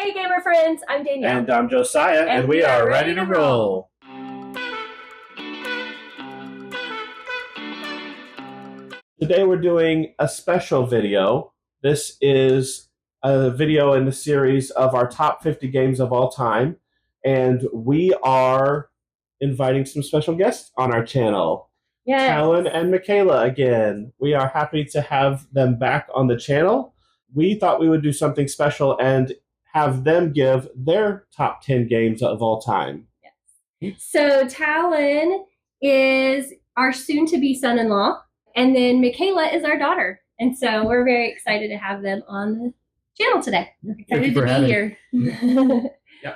Hey gamer friends, I'm Danielle. And I'm Josiah, and we are ready to roll. Today we're doing a special video. This is a video in the series of our top 50 games of all time, and we are inviting some special guests on our channel. Yes. Talon and Michaela again. We are happy to have them back on the channel. We thought we would do something special and have them give their top 10 games of all time. Yes. So Talon is our soon-to-be son-in-law, and then Michaela is our daughter. And so we're very excited to have them on the channel today. Excited to be here. Yeah.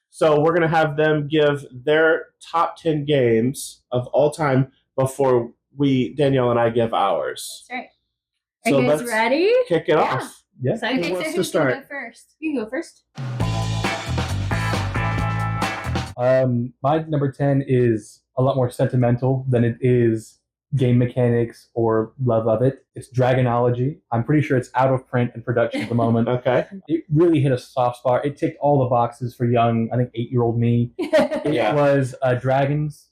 So we're going to have them give their top 10 games of all time before Danielle and I give ours. That's right. So Are you guys ready? Kick it off. Yeah. So, Who wants to start? Go first? You can go first. My number 10 is a lot more sentimental than it is game mechanics or love of it. It's Dragonology. I'm pretty sure it's out of print and production at the moment. Okay. It really hit a soft spot. It ticked all the boxes for young, I think, 8-year-old me. It was dragons.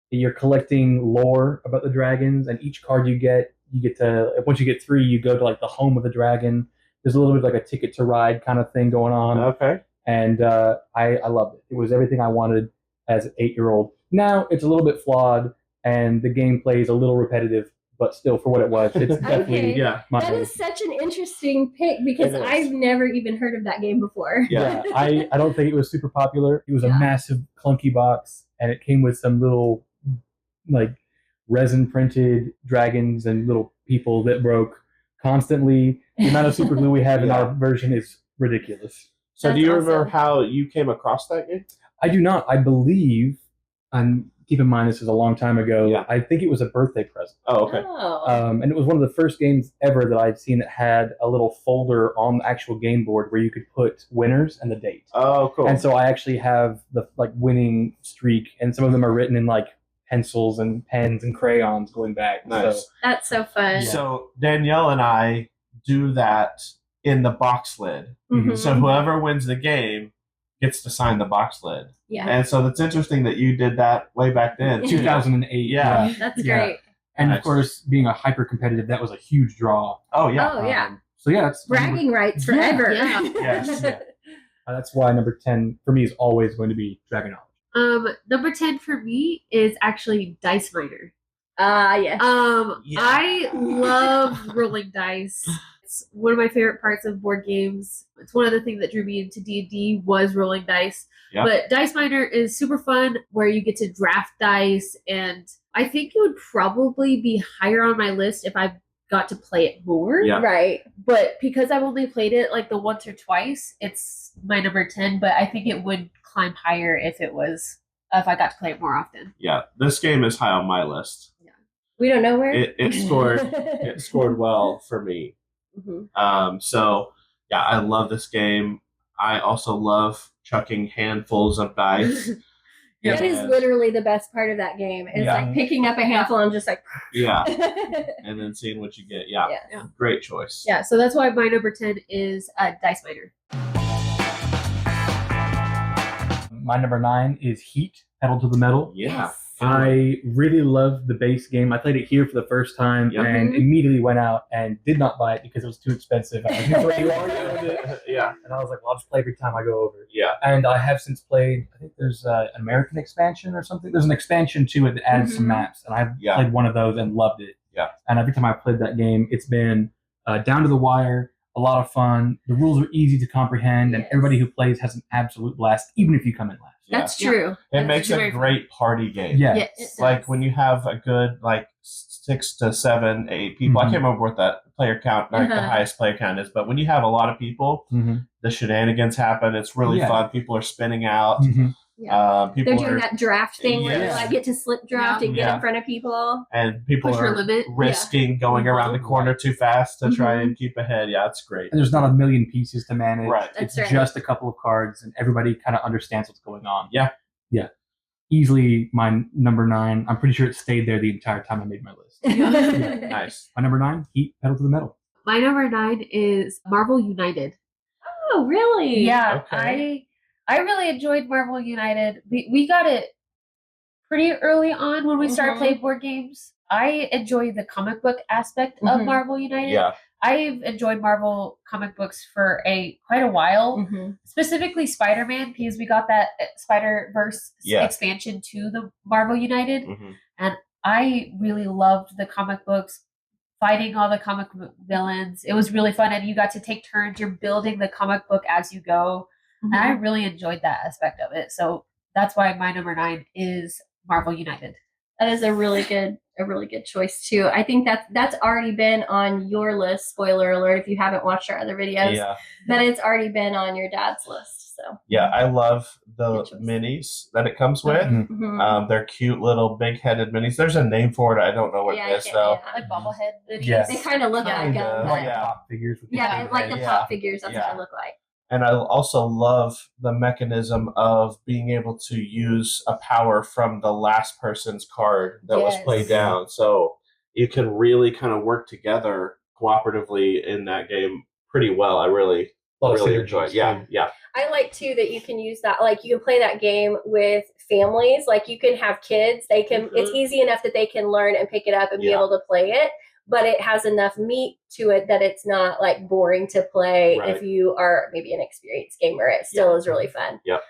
You're collecting lore about the dragons, and each card you get to, once you get 3, you go to like the home of the dragon. There's a little bit of like a ticket to ride kind of thing going on. Okay. And I loved it. It was everything I wanted as an 8-year-old. Now it's a little bit flawed, and the gameplay is a little repetitive, but still, for what it was, it's definitely my That is such an interesting pick because I've never even heard of that game before. Yeah, I don't think it was super popular. It was a massive clunky box, and it came with some little like resin printed dragons and little people that broke constantly. The amount of super glue we have in our version is ridiculous. So do you remember how you came across that game? I do not. I believe, and keep in mind this is a long time ago, I think it was a birthday present. Oh, okay. And it was one of the first games ever that I'd seen that had a little folder on the actual game board where you could put winners and the date. Oh, cool. And so I actually have the winning streak, and some of them are written in like pencils and pens and crayons going back. Nice. So, that's so fun. Yeah. So Danielle and I do that in the box lid. Mm-hmm. So whoever wins the game gets to sign the box lid. Yeah. And so that's interesting that you did that way back then. 2008. Yeah. That's great. And of course, being a hyper competitive, that was a huge draw. Oh, yeah. Oh, yeah. So yeah, it's bragging rights forever. Yeah. Yes. That's why number 10 for me is always going to be Dragonology. Number 10 for me is actually Dice Miner. Yes. I love rolling dice. It's one of my favorite parts of board games. It's one of the things that drew me into D&D was rolling dice. Yeah. But Dice Miner is super fun where you get to draft dice, and I think it would probably be higher on my list if I got to play it more. Yeah. Right. But because I've only played it like the once or twice, it's my number 10, but I think it would climb higher if I got to play it more often. Yeah. This game is high on my list. We don't know where it scored well for me. Mm-hmm. So yeah, I love this game. I also love chucking handfuls of dice. That is literally the best part of that game. Is like picking up a handful and just like and then seeing what you get. Yeah. Great choice. Yeah, so that's why my number 10 is Dice Miner. My number 9 is Heat, Pedal to the Metal. Yeah. Yes. I really love the base game. I played it here for the first time and immediately went out and did not buy it because it was too expensive. You already owned it. Yeah. And I was like, well, I'll just play every time I go over. Yeah. And I have since played, I think there's an American expansion or something. There's an expansion to it that adds some maps. And I've played one of those and loved it. Yeah. And every time I've played that game, it's been down to the wire, a lot of fun. The rules are easy to comprehend, and everybody who plays has an absolute blast, even if you come in last. That's true. It makes a great party game. Yeah. Yes, like when you have a good 6 to 7, 8 people. I can't remember what that player count, the highest player count is, but when you have a lot of people, the shenanigans happen. It's really fun. People are spinning out. Yeah. People They're doing that draft thing where you get to slip draft and get in front of people. And people are risking going around the corner too fast to try and keep ahead. Yeah, it's great. And there's not a million pieces to manage. Right. It's just a couple of cards, and everybody kind of understands what's going on. Yeah. Yeah. Easily my number 9. I'm pretty sure it stayed there the entire time I made my list. Nice. My number 9, Heat, Pedal to the Metal. My number 9 is Marvel United. Oh, really? Yeah, Okay. I really enjoyed Marvel United. We got it pretty early on when we started playing board games. I enjoy the comic book aspect of Marvel United. Yeah. I've enjoyed Marvel comic books for quite a while, specifically Spider-Man, because we got that Spider-Verse expansion to the Marvel United, and I really loved the comic books, fighting all the comic book villains. It was really fun, and you got to take turns. You're building the comic book as you go, and I really enjoyed that aspect of it. So that's why my number 9 is Marvel United. That is a really good choice too. I think that's already been on your list. Spoiler alert! If you haven't watched our other videos, that it's already been on your dad's list. So yeah, I love the minis that it comes with. They're cute little big-headed minis. There's a name for it. I don't know what it is though. Like bobblehead. They kind of look like pop figures. With like the pop figures. That's what they look like. And I also love the mechanism of being able to use a power from the last person's card that was played down. So you can really kind of work together cooperatively in that game pretty well. I really enjoy it. Yeah. I like too that you can use that. Like you can play that game with families. Like you can have kids. They can. It's easy enough that they can learn and pick it up and be able to play it. But it has enough meat to it that it's not like boring to play if you are maybe an experienced gamer. It still is really fun. Yep.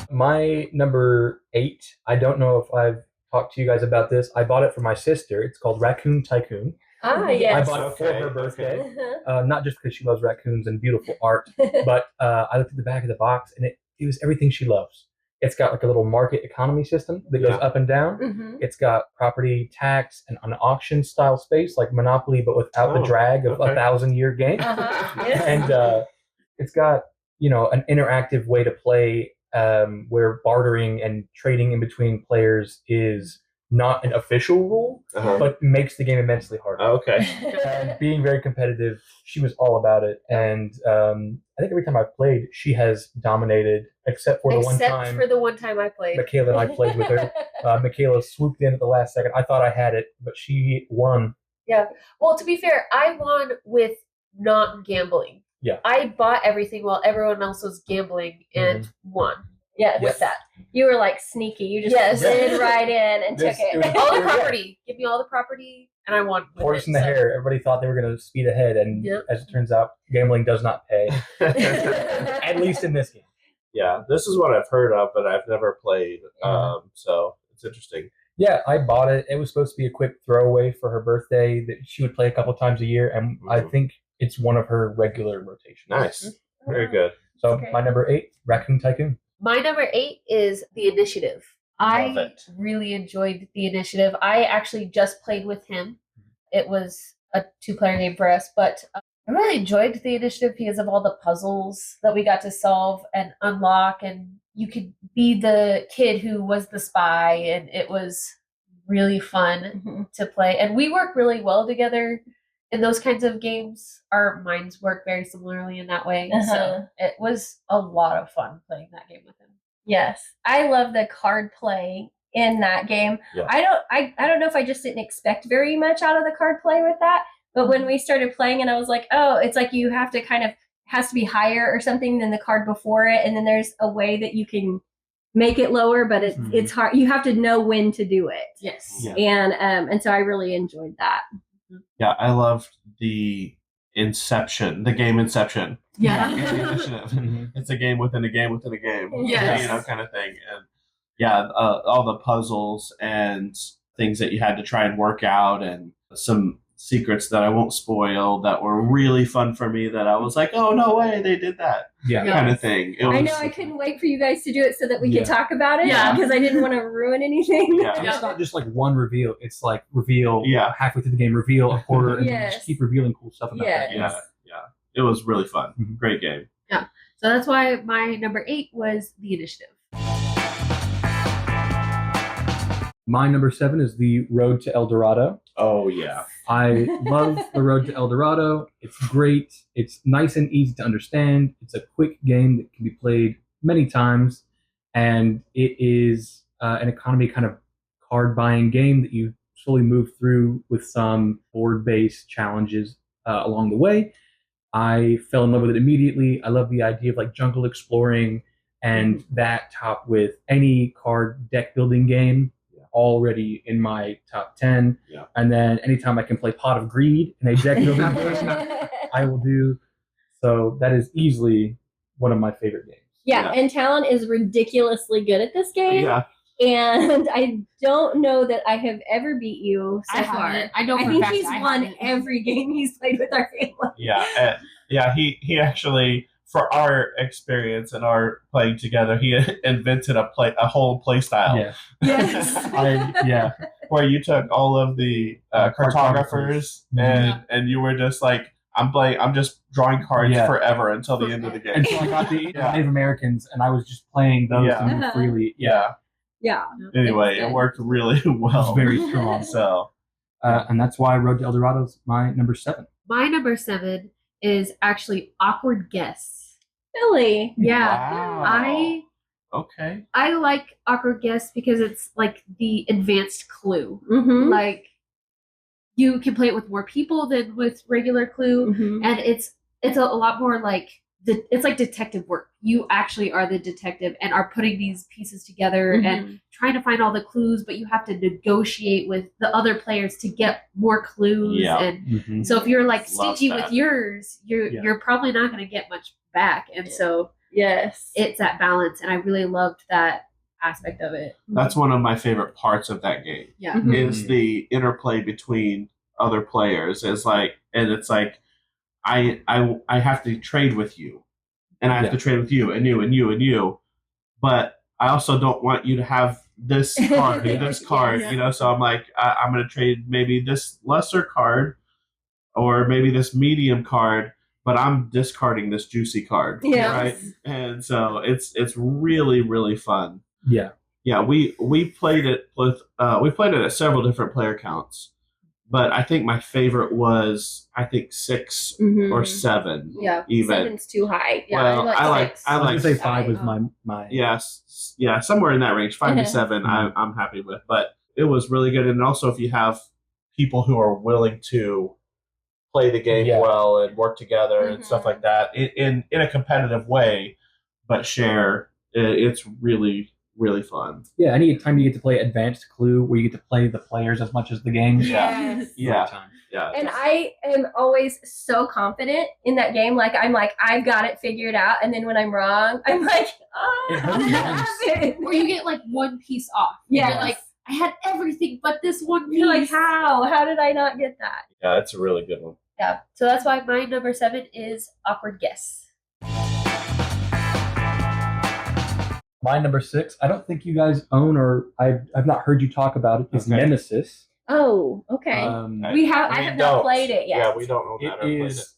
My number 8, I don't know if I've talked to you guys about this. I bought it for my sister. It's called Raccoon Tycoon. Ah, yes. I bought it for her birthday. Not just because she loves raccoons and beautiful art, but I looked at the back of the box and it was everything she loves. It's got like a little market economy system that goes up and down. It's got property tax and an auction style space like Monopoly, but without the drag of a 1,000-year game. And it's got, an interactive way to play where bartering and trading in between players is not an official rule, but makes the game immensely harder. And being very competitive, she was all about it. And I think every time I've played, she has dominated, except for the one time I played. Michaela and I played with her. Michaela swooped in at the last second. I thought I had it, but she won. Yeah. Well, to be fair, I won with not gambling. Yeah. I bought everything while everyone else was gambling and won. With that. You were like sneaky. You just slid right in and took it. All the property. Give me all the property, and I won. Horse in the hair. Everybody thought they were going to speed ahead, and as it turns out, gambling does not pay. At least in this game. Yeah, this is what I've heard of, but I've never played. So it's interesting. Yeah, I bought it. It was supposed to be a quick throwaway for her birthday that she would play a couple times a year, and I think it's one of her regular rotations. Nice. Very good. So my number 8, Raccoon Tycoon. My number 8 is The Initiative. I really enjoyed The Initiative. I actually just played with him. It was a 2-player game for us, but I really enjoyed The Initiative because of all the puzzles that we got to solve and unlock, and you could be the kid who was the spy, and it was really fun to play. And we work really well together in those kinds of games. Our minds work very similarly in that way. So it was a lot of fun playing that game with him. Yes. I love the card play in that game. Yeah. I don't know if I just didn't expect very much out of the card play with that, but when we started playing and I was like, oh, it's like you have to has to be higher or something than the card before it, and then there's a way that you can make it lower, but it's hard. You have to know when to do it. Yes. Yeah. And so I really enjoyed that. Yeah, I loved the game Inception. Yeah. Initiative. It's a game within a game within a game. Yes. Kind of thing. And all the puzzles and things that you had to try and work out, and some secrets that I won't spoil that were really fun for me that I was like, oh, no way, they did that. Kind of thing. I know, I couldn't wait for you guys to do it so that we could talk about it because I didn't want to ruin anything. It's not just like one reveal. It's like reveal halfway through the game, reveal a quarter, and just keep revealing cool stuff about that game. Yeah. It was really fun. Great game. Yeah. So that's why my number 8 was The Initiative. My number 7 is The Road to El Dorado. Oh, yeah. I love The Road to El Dorado. It's great. It's nice and easy to understand. It's a quick game that can be played many times. And it is an economy kind of card buying game that you slowly move through with some board-based challenges along the way. I fell in love with it immediately. I love the idea of like jungle exploring, and that topped with any card deck building game already in my top 10. Yeah. And then anytime I can play Pot of Greed in a deck building game, I will do. So that is easily one of my favorite games. Yeah, and Talon is ridiculously good at this game. Yeah. And I don't know that I have ever beat you so far. I know. I think he's won every game he's played with our family. Yeah. He actually, for our experience and our playing together, he invented a whole play style. Yeah. Yes. Where you took all of the cartographers and you were just like, I'm just drawing cards forever until the end of the game. Until I got the Native Americans, and I was just playing those to move freely. Yeah. Anyway, it worked really well. It's very strong. So, and that's why Road to El Dorado is my number 7. My number 7 is actually Awkward Guess. Really? Yeah. Wow. I like Awkward Guess because it's like the advanced Clue. Mm-hmm. Like, you can play it with more people than with regular Clue, and it's a lot more like it's like detective work. You actually are the detective and are putting these pieces together and trying to find all the clues, but you have to negotiate with the other players to get more clues. Yeah. And so if you're like stingy with yours, you're probably not going to get much back. And so it's that balance, and I really loved that aspect of it. That's one of my favorite parts of that game. Yeah. Is the interplay between other players. It's like I have to trade with you, and I have to trade with you and you and you and you, but I also don't want you to have this card, this card, you know. So I'm like, I'm going to trade maybe this lesser card, or maybe this medium card, but I'm discarding this juicy card, right? And so it's really, really fun. Yeah. We played it with at several different player counts. But I think my favorite was 6 or 7. Yeah, even 7's too high. Yeah, well, I like say 5 was my yes, somewhere in that range, 5 to 7. I'm happy with, but it was really good. And also, if you have people who are willing to play the game well and work together and stuff like that in a competitive way, but share, it's really, really fun. Yeah, any time you get to play Advanced Clue, where you get to play the players as much as the game. Yeah. And I am always so confident in that game. Like, I'm like, I've got it figured out. And then when I'm wrong, I'm like, how did that happen? Or you get like one piece off. Yeah. You're like, I had everything but this one piece. You're like, how? How did I not get that? Yeah, it's a really good one. Yeah. So that's why my number 7 is Awkward Guess. My number 6, I don't think you guys own, or I've not heard you talk about it, is Nemesis. Oh, okay. I have not played it yet. Yeah, we don't own that. It is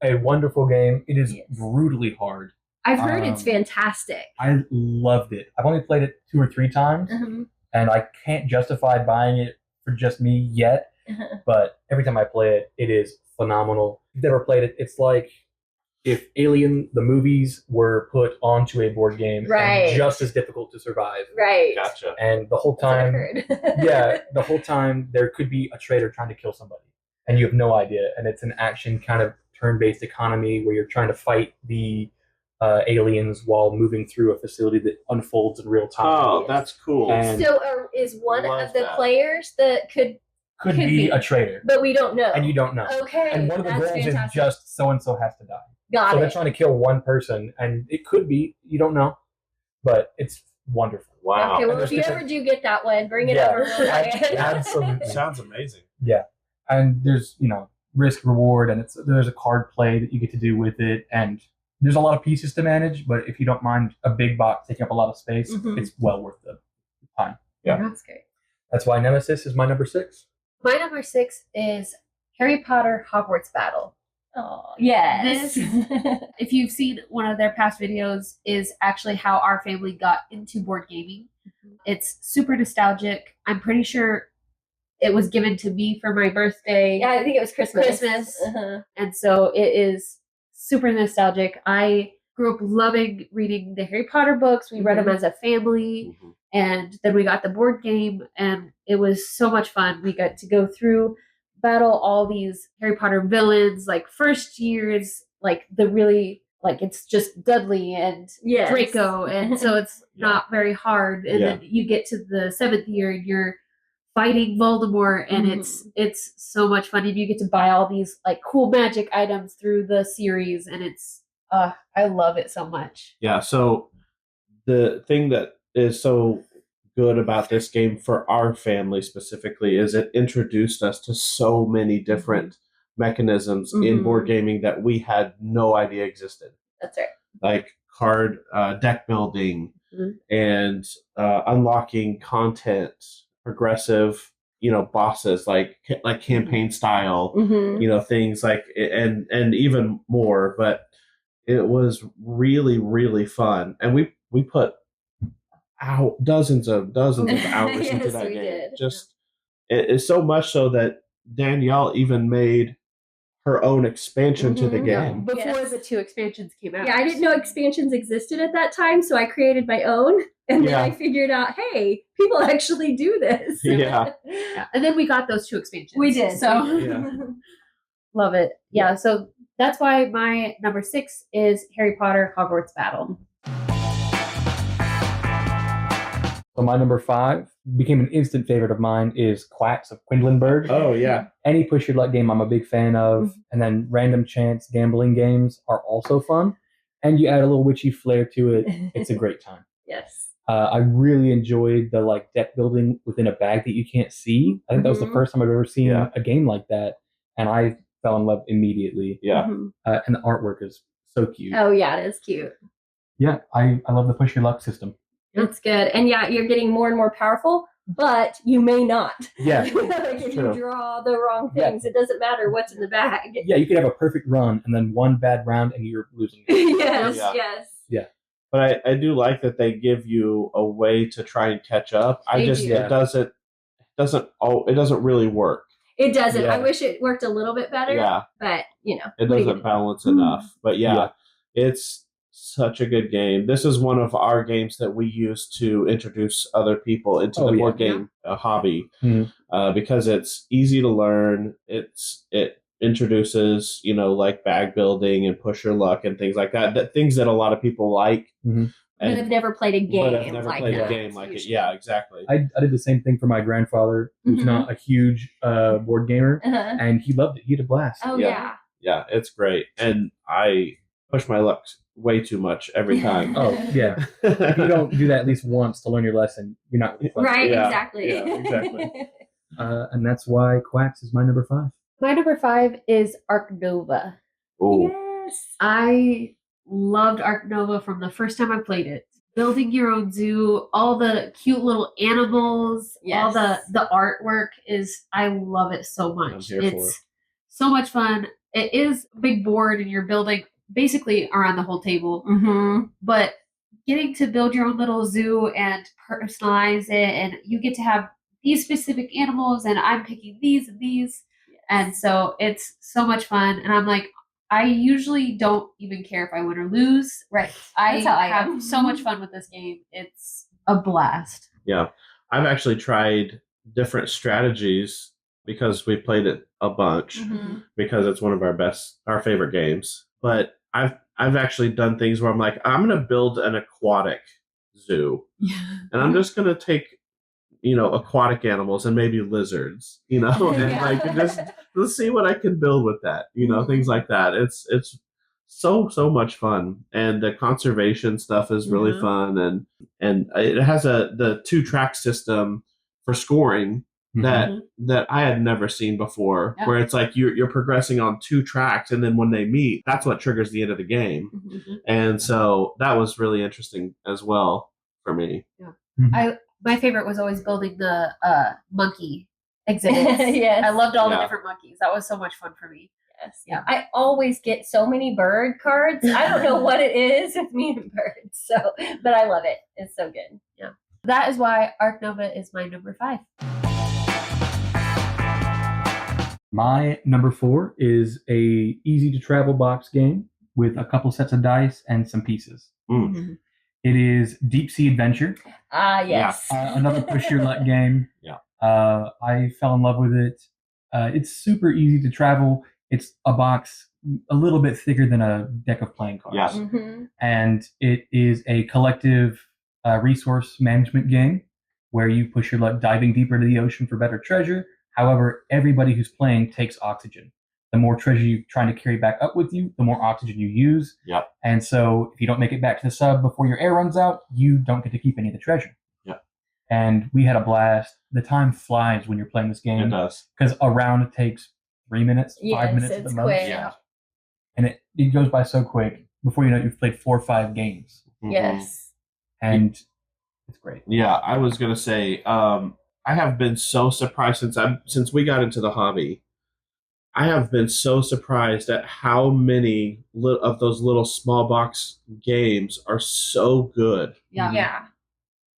a wonderful game. It is brutally hard. I've heard it's fantastic. I loved it. I've only played it 2 or 3 times, and I can't justify buying it for just me yet. But every time I play it, it is phenomenal. If you've never played it, it's like if Alien, the movies, were put onto a board game and just as difficult to survive. Right. Gotcha. And the whole time, the whole time there could be a traitor trying to kill somebody, and you have no idea. And it's an action kind of turn-based economy where you're trying to fight the aliens while moving through a facility that unfolds in real time. Oh, that's cool. And so is one of the players that could be a traitor, but we don't know, and you don't know. Okay. And one of the goals is just so and so has to die. So they're trying to kill one person, and it could be, you don't know, but it's wonderful. Wow. Okay, well, if you ever do get that one, bring it over. Absolutely. Sounds amazing. Yeah. And there's, risk reward, and there's a card play that you get to do with it, and there's a lot of pieces to manage, but if you don't mind a big box taking up a lot of space, it's well worth the time. Yeah. That's great. That's why Nemesis is my number 6. My number 6 is Harry Potter Hogwarts Battle. Oh, yes. This, if you've seen one of their past videos, is actually how our family got into board gaming. It's super nostalgic. I'm pretty sure it was given to me for my birthday. Yeah, I think it was Christmas. And so it is super nostalgic. I grew up loving reading the Harry Potter books. We read them as a family. And then we got the board game, and it was so much fun. We got to go through battle all these Harry Potter villains. Like first years, like the really like it's just Dudley and Draco, and so it's not very hard. And then you get to the 7th year, and you're fighting Voldemort, and it's so much fun. And you get to buy all these like cool magic items through the series, and it's I love it so much. Yeah. So the thing that is so good about this game for our family specifically is it introduced us to so many different mechanisms in board gaming that we had no idea existed. That's right. Like card deck building and unlocking content, progressive, bosses like campaign style, things like and even more. But it was really, really fun, and we put dozens of hours into that game. Did. Just it's so much so that Danielle even made her own expansion to the game before the 2 expansions came out. Yeah, I didn't know expansions existed at that time, so I created my own, and then I figured out, hey, people actually do this. Yeah. And then we got those 2 expansions. We did. So love it. Yeah, so that's why my number 6 is Harry Potter Hogwarts Battle. So my number 5 became an instant favorite of mine is Quacks of Quedlinburg. Oh, yeah. Any push your luck game I'm a big fan of. And then random chance gambling games are also fun. And you add a little witchy flair to it. It's a great time. Yes. I really enjoyed the deck building within a bag that you can't see. I think that was the first time I've ever seen a game like that. And I fell in love immediately. Yeah. And the artwork is so cute. Oh, yeah, it is cute. Yeah, I love the push your luck system. It's good. And yeah, you're getting more and more powerful, but you may not. Yeah. Like if you draw the wrong things, it doesn't matter what's in the bag. Yeah, you could have a perfect run and then one bad round and you're losing it. Yes. Yeah. But I do like that they give you a way to try and catch up. It doesn't really work. It doesn't. Yeah. I wish it worked a little bit better. Yeah. But it doesn't balance enough. But it's such a good game. This is one of our games that we use to introduce other people into the board game hobby because it's easy to learn. It introduces, like bag building and push your luck and things like that. Things that a lot of people like. But have never played a game like it. Yeah, exactly. I did the same thing for my grandfather, who's not a huge board gamer, and he loved it. He had a blast. Oh, yeah. Yeah, it's great. And I push my luck way too much every time. Oh, yeah. If you don't do that at least once to learn your lesson, you're not really fun. Right, Yeah, exactly. Yeah, exactly. And that's why Quacks is my number 5. My number 5 is Arc Nova. Oh. Yes. I loved Arc Nova from the first time I played it. Building your own zoo, all the cute little animals, all the artwork I love it so much. It's so much fun. It is a big board and you're building basically around the whole table. But getting to build your own little zoo and personalize it, and you get to have these specific animals, and I'm picking these and these. And so it's so much fun. And I'm like, I usually don't even care if I win or lose. Right. I have so much fun with this game. It's a blast. Yeah. I've actually tried different strategies because we played it a bunch because it's one of our favorite games. But I've actually done things where I'm like, I'm going to build an aquatic zoo. And I'm just going to take aquatic animals and maybe lizards, and just let's see what I can build with that, things like that. It's so much fun, and the conservation stuff is really fun, and it has the 2-track system for scoring that I had never seen before, where it's like you're progressing on 2 tracks, and then when they meet, that's what triggers the end of the game. And so that was really interesting as well for me. My favorite was always building the monkey exhibits. Yes. I loved all the different monkeys. That was so much fun for me. Yes. Yeah. I always get so many bird cards. I don't know what it is with me and birds. But I love it. It's so good. Yeah. That is why Arc Nova is my number 5. My number 4 is a easy to travel box game with a couple sets of dice and some pieces. It is Deep Sea Adventure. Yes. Another push your luck game. Yeah. I fell in love with it It's super easy to travel. It's a box a little bit thicker than a deck of playing cards. Yes. Mm-hmm. And it is a collective resource management game where you push your luck diving deeper into the ocean for better treasure. However, everybody who's playing takes oxygen. The more treasure you're trying to carry back up with you, the more oxygen you use. Yep. And so if you don't make it back to the sub before your air runs out, you don't get to keep any of the treasure. Yep. And we had a blast. The time flies when you're playing this game. It does. Because a round takes 3 minutes, 5 minutes at the it's most. quick. Yeah. And it goes by so quick. Before you know it, you've played 4 or 5 games. Mhm. Yes. And it's great. Yeah, I was gonna say, I have been so surprised since we got into the hobby. I have been so surprised at how many of those little small box games are so good. Yeah. Yeah.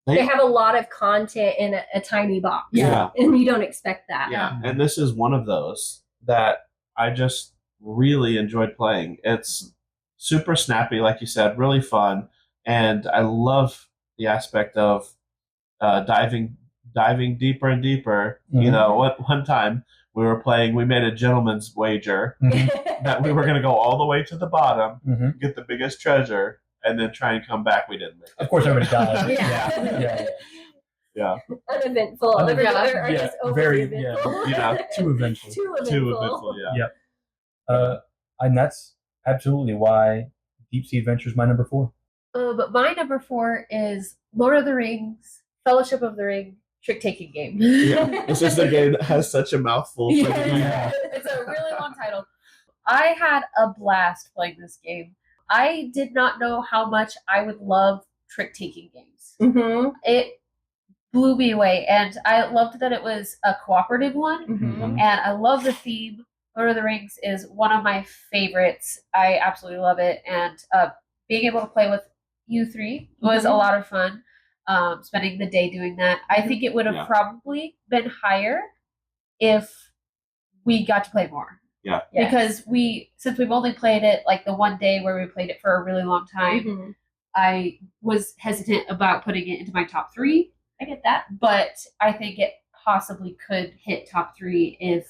They have a lot of content in a tiny box. Yeah. And you don't expect that. Yeah, and this is one of those that I just really enjoyed playing. It's super snappy, like you said, really fun, and I love the aspect of diving deeper and deeper. Mhm. You know, one time we were playing, we made a gentleman's wager that we were going to go all the way to the bottom, Mhm. get the biggest treasure, and then try and come back. We didn't make it. Of course, everybody dies. Yeah. Yeah. Uneventful. Uneventful. Or I guess Yeah, overly very- eventful. Yeah. Too eventful. Too eventful. Too eventful, yeah. Yep. And that's absolutely why Deep Sea Adventure is my number 4. But my number 4 is Lord of the Rings, Fellowship of the Ring, trick-taking game. Yeah. This is the game that has such a mouthful. For Yeah. It's a really long title. I had a blast playing this game. I did not know how much I would love trick-taking games. Mm-hmm. It blew me away, and I loved that it was a cooperative one, Mm-hmm. and I love the theme. Lord of the Rings is one of my favorites. I absolutely love it, and being able to play with you 3 was a lot of fun. Spending the day doing that. I think it would have probably been higher if we got to play more. Yeah. Yes. Because since we've only played it like the one day where we played it for a really long time, Mm-hmm. I was hesitant about putting it into my top 3. I get that. But I think it possibly could hit top 3 if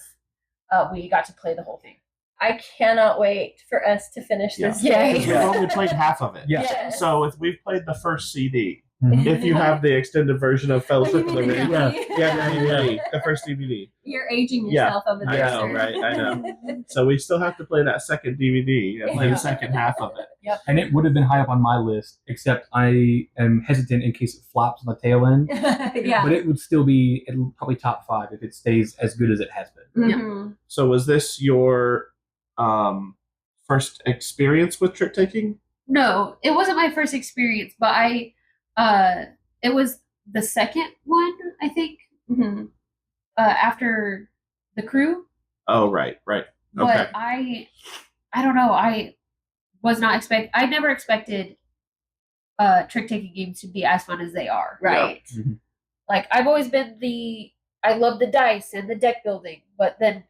we got to play the whole thing. I cannot wait for us to finish this Yeah. game. We've only played half of it. Yeah. Yes. So if we've played the first CD, Mhm. if you have the extended version of Fellowship of the Ring, Yeah. yeah, the DVD, the first DVD. You're aging Yeah. yourself over I there. know, sir. right? I know. So we still have to play that second DVD and play Yeah. the second half of it. And it would have been high up on my list, except I am hesitant in case it flops on the tail end. Yeah. But it would still be probably top 5 if it stays as good as it has been. Mhm. So was this your first experience with trick taking? No, it wasn't my first experience, but it was the second one, I think, Mhm. after the crew. Oh, right. Okay. But I don't know. I never expected trick taking games to be as fun as they are. Right. Mhm. Like I've always been I love the dice and the deck building, but then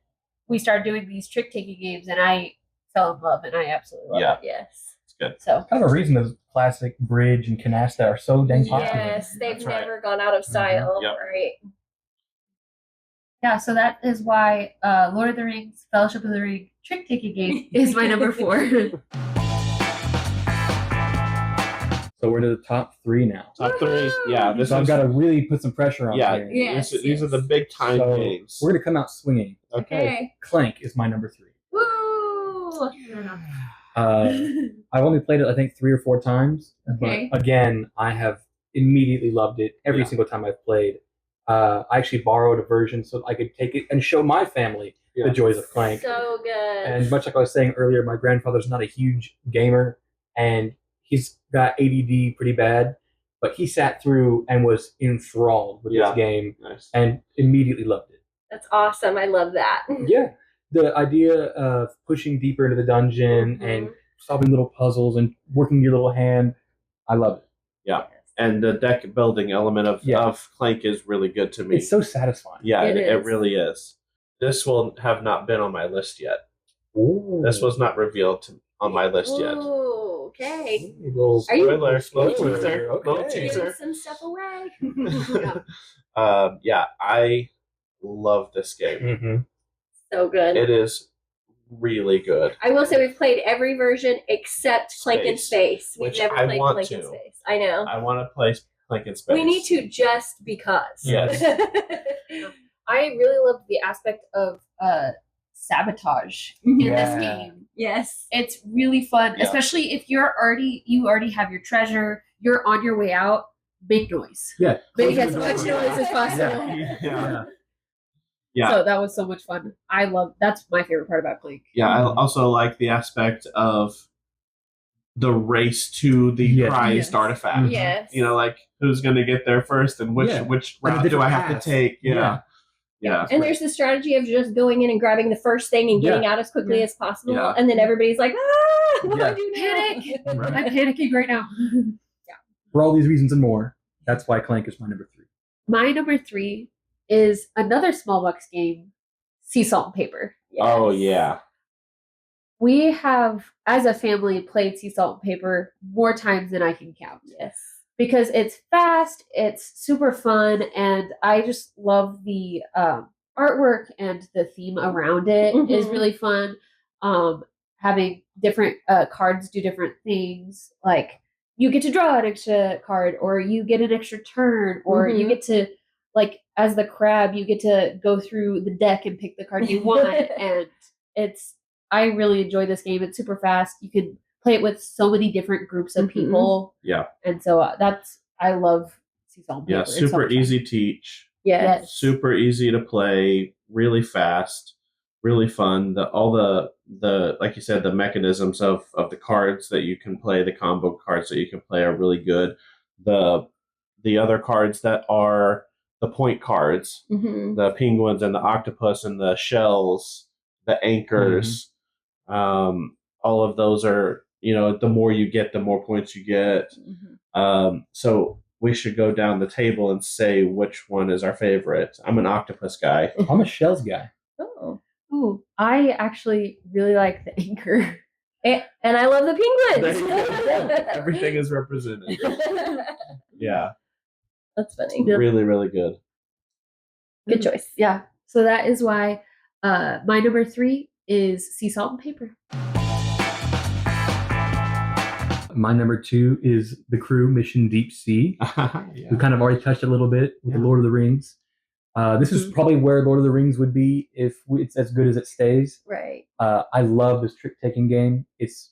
we started doing these trick taking games, and I fell in love, and I absolutely love Yeah. it. Yes. It's good. So Kind of a reason those classic bridge and canasta are so dang popular. Yes. They've That's right. never gone out of style. Yep. Right. yeah, so that is why Lord of the Rings, Fellowship of the Ring, trick taking game is my number 4. So we're to the top 3 now. Top 3. Yeah. This So I've is, got to really put some pressure on yeah. here. Yes, These are the yes. big time So games. we're going to come out swinging. Okay. Clank is my number 3. Woo! I've only played it, I think, 3 or 4 times. Okay. But again, I have immediately loved it every Yeah. single time I've played. I actually borrowed a version so I could take it and show my family Yeah. the joys of Clank. So good. And much like I was saying earlier, my grandfather's not a huge gamer, and he's got ADD pretty bad, but he sat through and was enthralled with Yeah. this game Nice. and immediately loved it. That's awesome. I love that. Yeah. The idea of pushing deeper into the dungeon and solving little puzzles and working your little hand, I love it. Yeah. And the deck building element of Clank is really good to me. It's so satisfying. Yeah, It it is. really is. This will have not been on my list yet. Ooh. This was not revealed on my list yet. Ooh, okay. Little Are you- Spoiler, little Spoiler, teaser, okay. little Giving teaser. some stuff away. Yeah, I love this game. Mhm. So good. It is really good. I will say we've played every version except Clank in Space. We've which never I played want Clank to. in Space. I know. I want to play Clank in Space. We need to just because. Yes. I really loved the aspect of sabotage in this game. Yes. It's really fun, Yeah. especially if you already have your treasure, you're on your way out, make noise. Yeah. Make Close as the much door. noise as possible. Yeah. So that was so much fun. That's my favorite part about Clank. Yeah, I also like the aspect of the race to the prized artifact. Yes. You know, like who's going to get there first and which route do I have to take? Yeah. And there's the strategy of just going in and grabbing the first thing and getting out as quickly as possible. Yeah. And then everybody's like, what do I do now? Panic! Right. I'm panicking right now. For all these reasons and more, that's why Clank is my number 3. My number 3 is another small box game, Sea Salt and Paper. Yes. Oh, yeah. We have, as a family, played Sea Salt and Paper more times than I can count. Yes. Because it's fast, it's super fun, and I just love the artwork and the theme around it is really fun. Having different cards do different things, like you get to draw an extra card, or you get an extra turn, or you get to, like, as the crab, you get to go through the deck and pick the card you want. And I really enjoy this game. It's super fast. You can play it with so many different groups of people. Yeah. And so I love Sea Salt and Paper. Yeah, It's so super much fun. easy teach. Yes. Super easy to play, really fast, really fun. All the like you said, the mechanisms of the cards that you can play, the combo cards that you can play are really good. The other cards that are the point cards, the penguins and the octopus and the shells, the anchors, all of those are, the more you get, the more points you get. So we should go down the table and say which one is our favorite. I'm an octopus guy. I'm a shells guy. Oh. Ooh, I actually really like the anchor. And I love the penguins. Everything is represented. Yeah. That's funny. Really, really good. Good choice. Yeah. So that is why my number 3 is Sea Salt and Paper. My number 2 is The Crew Mission Deep Sea. We kind of already touched a little bit with the Lord of the Rings. This is probably where Lord of the Rings would be if it's as good as it stays. Right. I love this trick-taking game. It's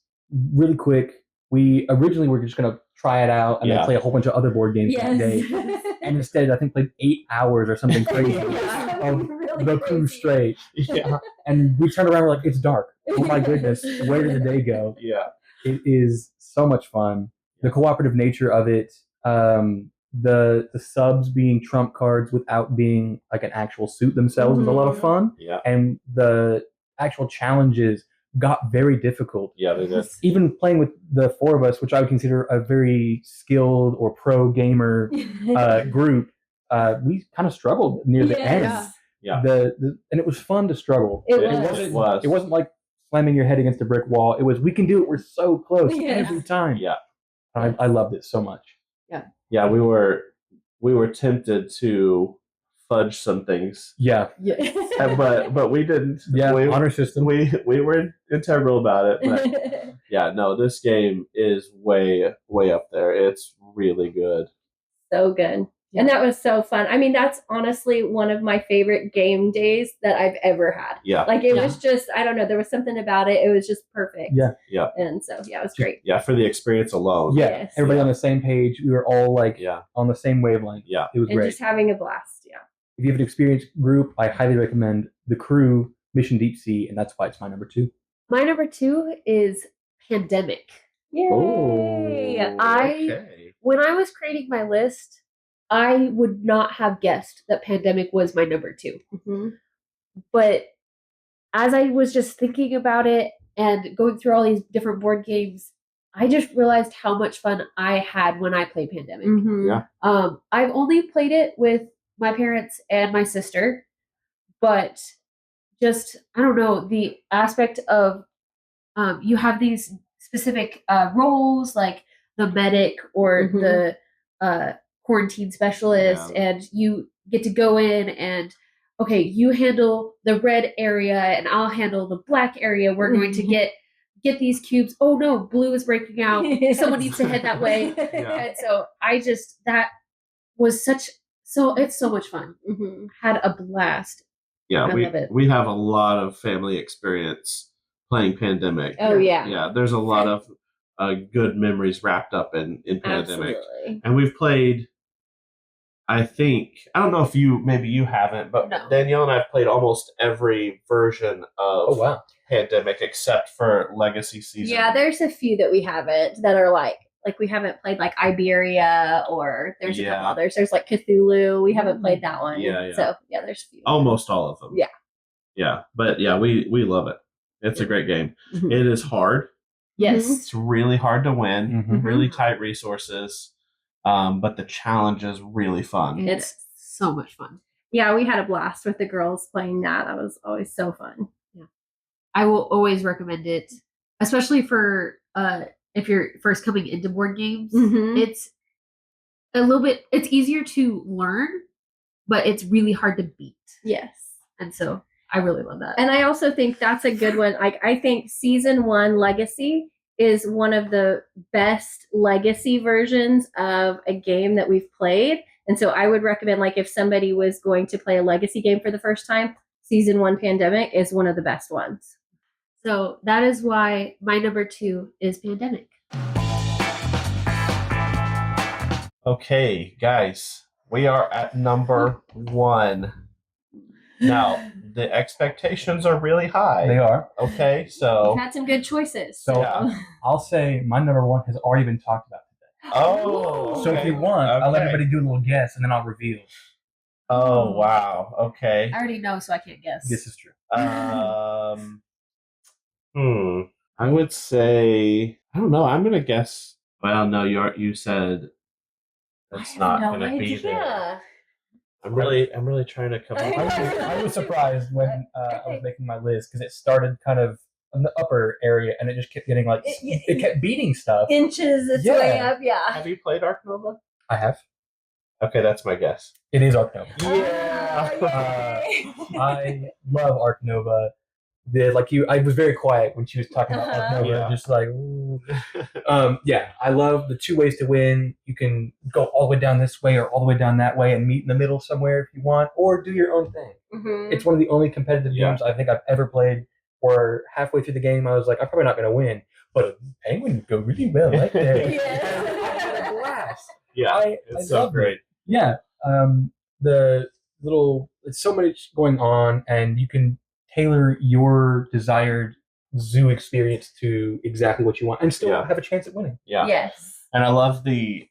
really quick. We originally were just going to try it out and then play a whole bunch of other board games that day. And instead, I think played 8 hours or something crazy of The Crew straight. Yeah. And we turned around and we're like, it's dark. Oh my goodness, where did the day go? Yeah. It is so much fun. The cooperative nature of it, the subs being trump cards without being like an actual suit themselves is a lot of fun. Yeah. And the actual challenges got very difficult. Yeah, they did. Even playing with the 4 of us, which I would consider a very skilled or pro gamer group, we kind of struggled near the end. Yeah. And it was fun to struggle. It wasn't like slamming your head against a brick wall. It was, we can do it. We're so close every time. Yeah. I loved it so much. Yeah, we were tempted to fudge some things. Yeah. But we didn't. Yeah, honor system. We were integral about it. But yeah, no, this game is way up there. It's really good. So good. And that was so fun. I mean, that's honestly one of my favorite game days that I've ever had. Yeah. Like it was just, I don't know, there was something about it. It was just perfect. Yeah. Yeah. And so, yeah, it was great. Yeah, for the experience alone. Yeah. Yes. Everybody on the same page. We were all like on the same wavelength. Yeah. It was And great. just having a blast. Yeah. If you have an experienced group, I highly recommend The Crew Mission Deep Sea, and that's why it's my number 2. My number 2 is Pandemic. Yay! When I was creating my list, I would not have guessed that Pandemic was my number 2. But as I was just thinking about it and going through all these different board games, I just realized how much fun I had when I played Pandemic. Yeah. I've only played it with my parents and my sister, but just, I don't know, the aspect of you have these specific roles like the medic or the quarantine specialist, and you get to go in and okay, you handle the red area and I'll handle the black area. We're going to get these cubes. Oh no, blue is breaking out. Yes. Someone needs to head that way. Yeah. And so that was it's so much fun. Mhm. Had a blast. Yeah, I love it. we have a lot of family experience playing Pandemic. Oh yeah. Yeah, there's a lot of good memories wrapped up in Pandemic. Absolutely. And we've played, I don't know if maybe you haven't, but No. Danielle and I have played almost every version of wow. Pandemic except for Legacy Season. Yeah, there's a few that we haven't that are like we haven't played like Iberia, or there's a couple others. There's like Cthulhu. We haven't played that one. Yeah. So yeah, there's a few. Almost all of them. Yeah. Yeah, but yeah, we love it. It's a great game. Mhm. It is hard. Yes. It's really hard to win. Mhm. Really tight resources. But the challenge is really fun. It's so much fun. Yeah, we had a blast with the girls playing that. That was always so fun. Yeah. I will always recommend it, especially for if you're first coming into board games. Mhm. It's it's easier to learn, but it's really hard to beat. Yes. And so I really love that. And I also think that's a good one. Like, I think Season 1 Legacy is one of the best legacy versions of a game that we've played. And so I would recommend, like, if somebody was going to play a legacy game for the first time, Season 1 Pandemic is one of the best ones. So that is why my number 2 is Pandemic. Okay, guys, we are at number 1. Now, the expectations are really high. They are. Okay, so We've had some good choices. So Yeah. I'll say my number 1 has already been talked about today. oh, So if okay. you want, I'll let Okay. everybody do a little guess and then I'll reveal. Oh, wow. Okay. I already know, so I can't guess. This is true. I would say, I don't know. I'm gonna guess. Well, no, you said it's not gonna be there. I'm really trying to come up. I was surprised when I was making my list because it started kind of in the upper area and it just kept getting like it kept beating stuff. Inches its Yeah. way up, yeah. Have you played Ark Nova? I have. Okay, that's my guess. It is Ark Nova. Yay. I love Ark Nova. I was very quiet when she was talking about Ark Nova. Yeah. Just like, ooh. Yeah, I love the 2 ways to win. You can go all the way down this way or all the way down that way and meet in the middle somewhere if you want, or do your own thing. Mhm. It's one of the only competitive games I think I've ever played where halfway through the game I was like, I'm probably not going to win, but a penguin would go really well right there. Yes. I had a blast. Yeah, I it's so loved it. great. Yeah, it's so much going on, and you can tailor your desired zoo experience to exactly what you want, and still have a chance at winning. Yeah. Yes. And I love the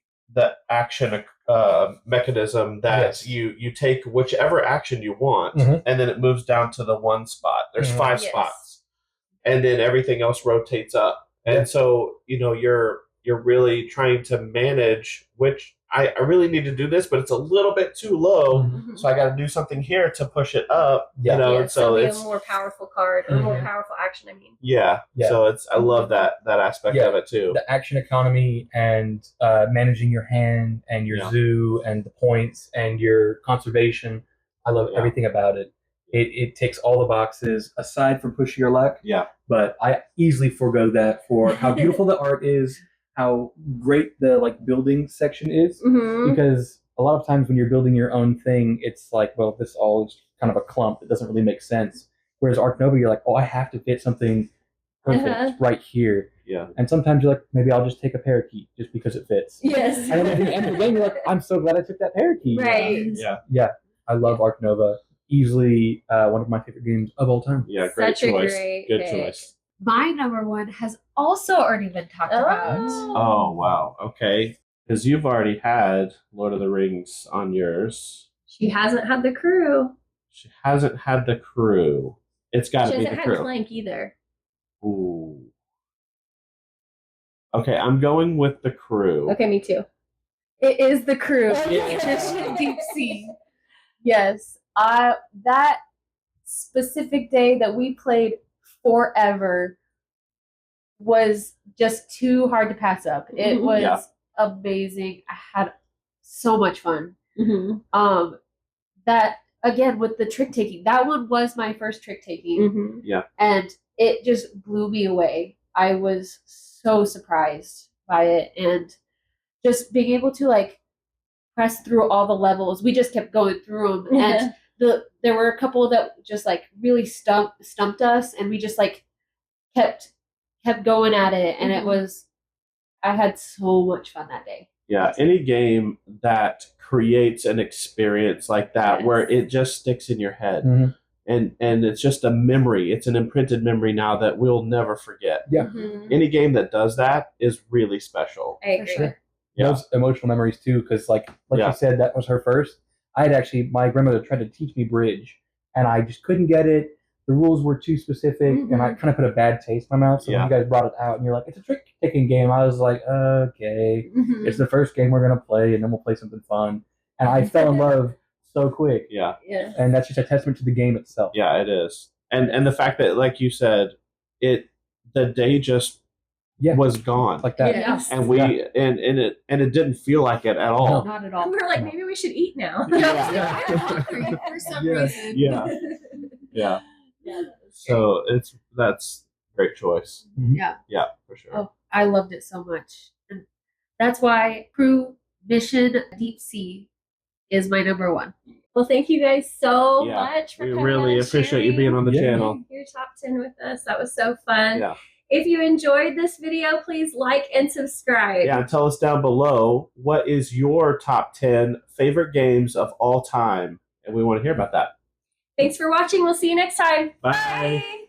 action mechanism that you take whichever action you want, Mhm. and then it moves down to the one spot. There's Mhm. 5 Yes. spots, and then everything else rotates up. And so you're really trying to manage which I really need to do this, but it's a little bit too low, Mhm. so I got to do something here to push it up. Yeah. And Yeah, so be it's a more powerful card or more Mhm. powerful action. I mean, yeah. So I love that aspect Yeah. of it too. The action economy and managing your hand and your zoo and the points and your conservation. I love everything about it. It ticks all the boxes aside from pushing your luck. Yeah. But I easily forego that for how beautiful the art is, how great the building section is. Mhm. Because a lot of times when you're building your own thing, it's like, well, this all is kind of a clump. It doesn't really make sense. Whereas Ark Nova, you're like, oh, I have to fit something perfect right here. Yeah. And sometimes you're like, maybe I'll just take a parakeet just because it fits. Yes. And then at the end of the game, you're like, I'm so glad I took that parakeet. Right. Yeah. I love Ark Nova. Easily one of my favorite games of all time. Yeah, great Such a choice. great Good pick. choice. My number 1 has also already been talked about. Oh, wow. Okay. Because you've already had Lord of the Rings on yours. She hasn't had the crew. She hasn't had the crew. It's got She to be hasn't the had crew. Clank either. Ooh. Okay, I'm going with the crew. Okay, me too. It is the crew. Expedition Deep Sea. Yes. That specific day that we played forever was just too hard to pass up. It Mhm. was amazing. I had so much fun. Mm-hmm. That again, with the trick taking, that one was my first trick taking. Mm-hmm. And it just blew me away. I was so surprised by it. And just being able to like press through all the levels, we just kept going through them. And there were a couple that just like really stumped us, and we just like kept going at it. And it was, I had so much fun that day. Yeah, any game that creates an experience like that where it just sticks in your head. And it's just a memory. It's an imprinted memory now that we'll never forget. Yeah. Any game that does that is really special. I agree. Sure. Yeah. Those emotional memories too, because like you said, that was her first. I had actually, my grandmother tried to teach me bridge, and I just couldn't get it. The rules were too specific, and I kind of put a bad taste in my mouth. So when you guys brought it out, and you're like, it's a trick taking game, I was like, okay, it's the first game we're gonna play, and then we'll play something fun. And I fell in love so quick. Yeah. And that's just a testament to the game itself. Yeah, it is. And the fact that, like you said, the day just was gone like that. Yes. And it didn't feel like it at all. Not at all. We were like, maybe we should eat now. Yeah. I'm hungry for some reason. Yeah. So that's a great choice. Yeah. Yeah, for sure. Oh, I loved it so much. And that's why Crew Mission Deep Sea is my number one. Well, thank you guys so much for we coming really and appreciate you being on the channel. your top 10 with us. That was so fun. Yeah. If you enjoyed this video, please like and subscribe. Yeah, and tell us down below, what is your top 10 favorite games of all time? And we want to hear about that. Thanks for watching. We'll see you next time. Bye. Bye.